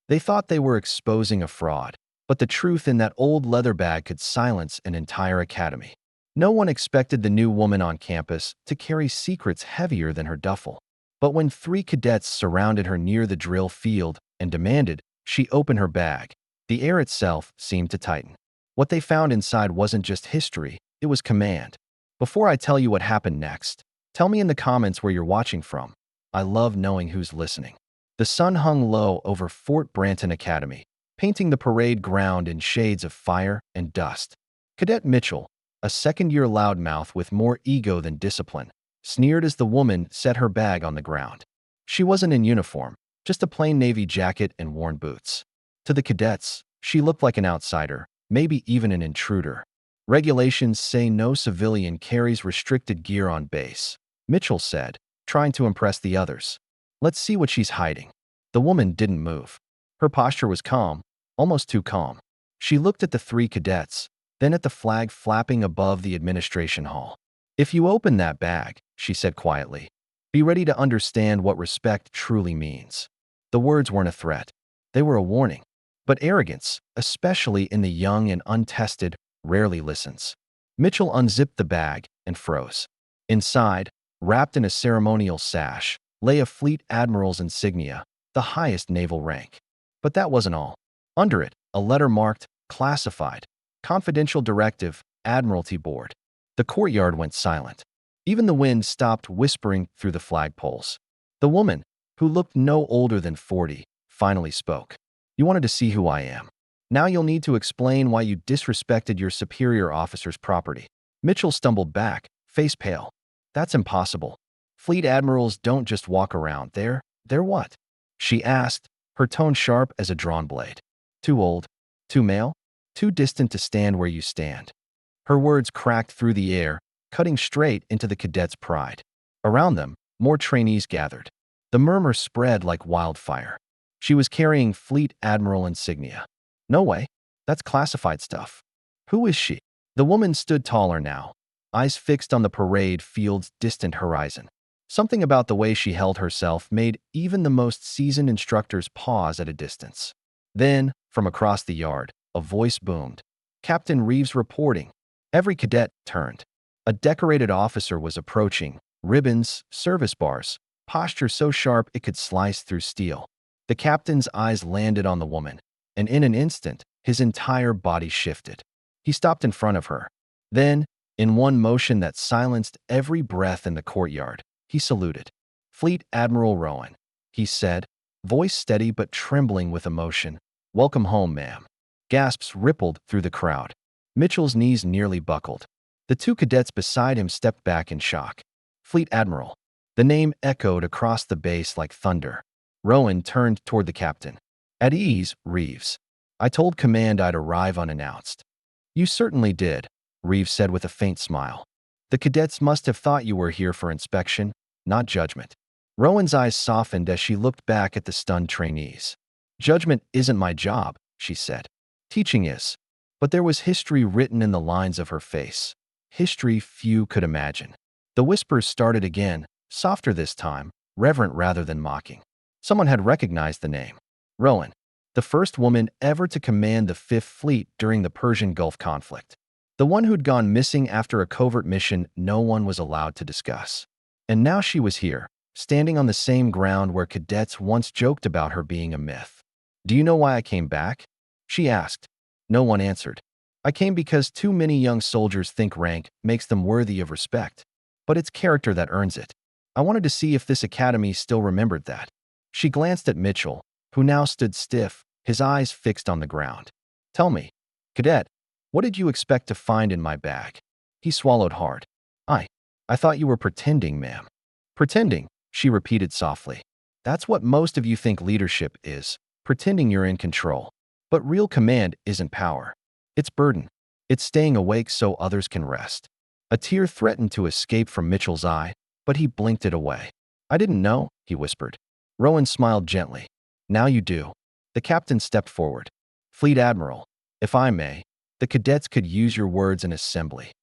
They thought they were exposing a fraud, but the truth in that old leather bag could silence an entire academy. No one expected the new woman on campus to carry secrets heavier than her duffel. But when 3 cadets surrounded her near the drill field and demanded she open her bag, the air itself seemed to tighten. What they found inside wasn't just history, it was command. Before I tell you what happened next, tell me in the comments where you're watching from. I love knowing who's listening. The sun hung low over Fort Branton Academy, painting the parade ground in shades of fire and dust. Cadet Mitchell, a second-year loudmouth with more ego than discipline, sneered as the woman set her bag on the ground. She wasn't in uniform, just a plain navy jacket and worn boots. To the cadets, she looked like an outsider, maybe even an intruder. Regulations say no civilian carries restricted gear on base, Mitchell said, trying to impress the others. Let's see what she's hiding. The woman didn't move. Her posture was calm, almost too calm. She looked at the 3 cadets, then at the flag flapping above the administration hall. If you open that bag, she said quietly, be ready to understand what respect truly means. The words weren't a threat. They were a warning. But arrogance, especially in the young and untested, rarely listens. Mitchell unzipped the bag and froze. Inside, wrapped in a ceremonial sash, lay a Fleet Admiral's insignia, the highest naval rank. But that wasn't all. Under it, a letter marked, classified, confidential directive, Admiralty Board. The courtyard went silent. Even the wind stopped whispering through the flagpoles. The woman, who looked no older than 40, finally spoke. You wanted to see who I am. Now you'll need to explain why you disrespected your superior officer's property. Mitchell stumbled back, face pale. That's impossible. Fleet admirals don't just walk around. They're what? She asked, her tone sharp as a drawn blade. Too old? Too male? Too distant to stand where you stand. Her words cracked through the air, cutting straight into the cadets' pride. Around them, more trainees gathered. The murmur spread like wildfire. She was carrying Fleet Admiral insignia. No way. That's classified stuff. Who is she? The woman stood taller now, eyes fixed on the parade field's distant horizon. Something about the way she held herself made even the most seasoned instructors pause at a distance. Then, from across the yard, a voice boomed. Captain Reeves reporting. Every cadet turned. A decorated officer was approaching, ribbons, service bars, posture so sharp it could slice through steel. The captain's eyes landed on the woman, and in an instant, his entire body shifted. He stopped in front of her. Then, in one motion that silenced every breath in the courtyard, he saluted. Fleet Admiral Rowan, he said, voice steady but trembling with emotion. Welcome home, ma'am. Gasps rippled through the crowd. Mitchell's knees nearly buckled. The 2 cadets beside him stepped back in shock. Fleet Admiral. The name echoed across the base like thunder. Rowan turned toward the captain. At ease, Reeves. I told command I'd arrive unannounced. You certainly did, Reeves said with a faint smile. The cadets must have thought you were here for inspection, not judgment. Rowan's eyes softened as she looked back at the stunned trainees. Judgment isn't my job, she said. Teaching is. But there was history written in the lines of her face. History few could imagine. The whispers started again, softer this time, reverent rather than mocking. Someone had recognized the name. Rowan, the first woman ever to command the 5th Fleet during the Persian Gulf conflict. The one who'd gone missing after a covert mission no one was allowed to discuss. And now she was here, standing on the same ground where cadets once joked about her being a myth. Do you know why I came back? She asked. No one answered. I came because too many young soldiers think rank makes them worthy of respect. But it's character that earns it. I wanted to see if this academy still remembered that. She glanced at Mitchell, who now stood stiff, his eyes fixed on the ground. Tell me, cadet, what did you expect to find in my bag? He swallowed hard. I thought you were pretending, ma'am. Pretending, she repeated softly. That's what most of you think leadership is, pretending you're in control. But real command isn't power. It's burden. It's staying awake so others can rest. A tear threatened to escape from Mitchell's eye, but he blinked it away. I didn't know, he whispered. Rowan smiled gently. Now you do. The captain stepped forward. Fleet Admiral, if I may, the cadets could use your words in assembly.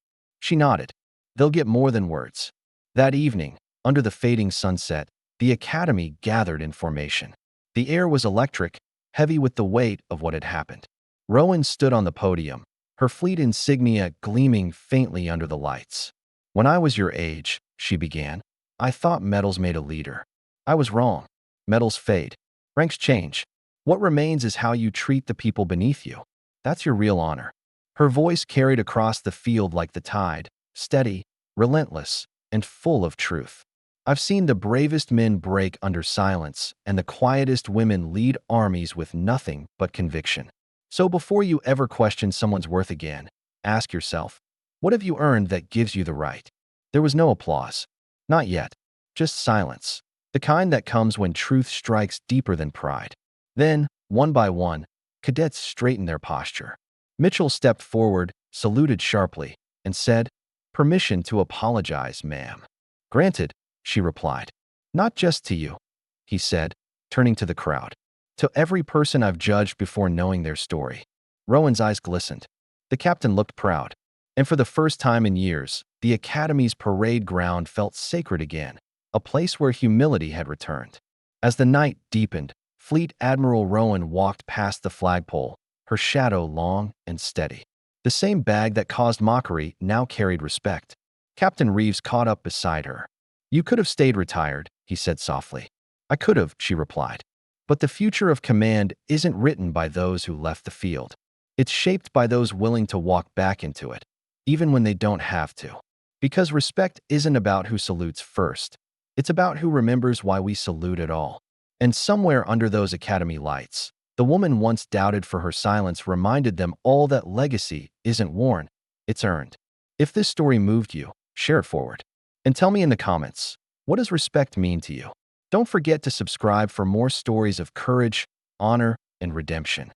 She nodded. They'll get more than words. That evening, under the fading sunset, the academy gathered in formation. The air was electric, heavy with the weight of what had happened. Rowan stood on the podium, her fleet insignia gleaming faintly under the lights. "When I was your age," she began, "I thought medals made a leader. I was wrong. Medals fade. Ranks change. What remains is how you treat the people beneath you. That's your real honor." Her voice carried across the field like the tide, steady, relentless, and full of truth. "I've seen the bravest men break under silence and the quietest women lead armies with nothing but conviction. So before you ever question someone's worth again, ask yourself, what have you earned that gives you the right?" There was no applause. Not yet. Just silence. The kind that comes when truth strikes deeper than pride. Then, one by one, cadets straightened their posture. Mitchell stepped forward, saluted sharply, and said, "Permission to apologize, ma'am." "Granted," she replied. "Not just to you," he said, turning to the crowd. "To every person I've judged before knowing their story." Rowan's eyes glistened. The captain looked proud. And for the first time in years, the Academy's parade ground felt sacred again, a place where humility had returned. As the night deepened, Fleet Admiral Rowan walked past the flagpole, her shadow long and steady. The same bag that caused mockery now carried respect. Captain Reeves caught up beside her. "You could have stayed retired," he said softly. "I could have," she replied. "But the future of command isn't written by those who left the field. It's shaped by those willing to walk back into it, even when they don't have to. Because respect isn't about who salutes first. It's about who remembers why we salute at all." And somewhere under those Academy lights, the woman once doubted for her silence reminded them all that legacy isn't worn, it's earned. If this story moved you, share it forward. And tell me in the comments, what does respect mean to you? Don't forget to subscribe for more stories of courage, honor, and redemption.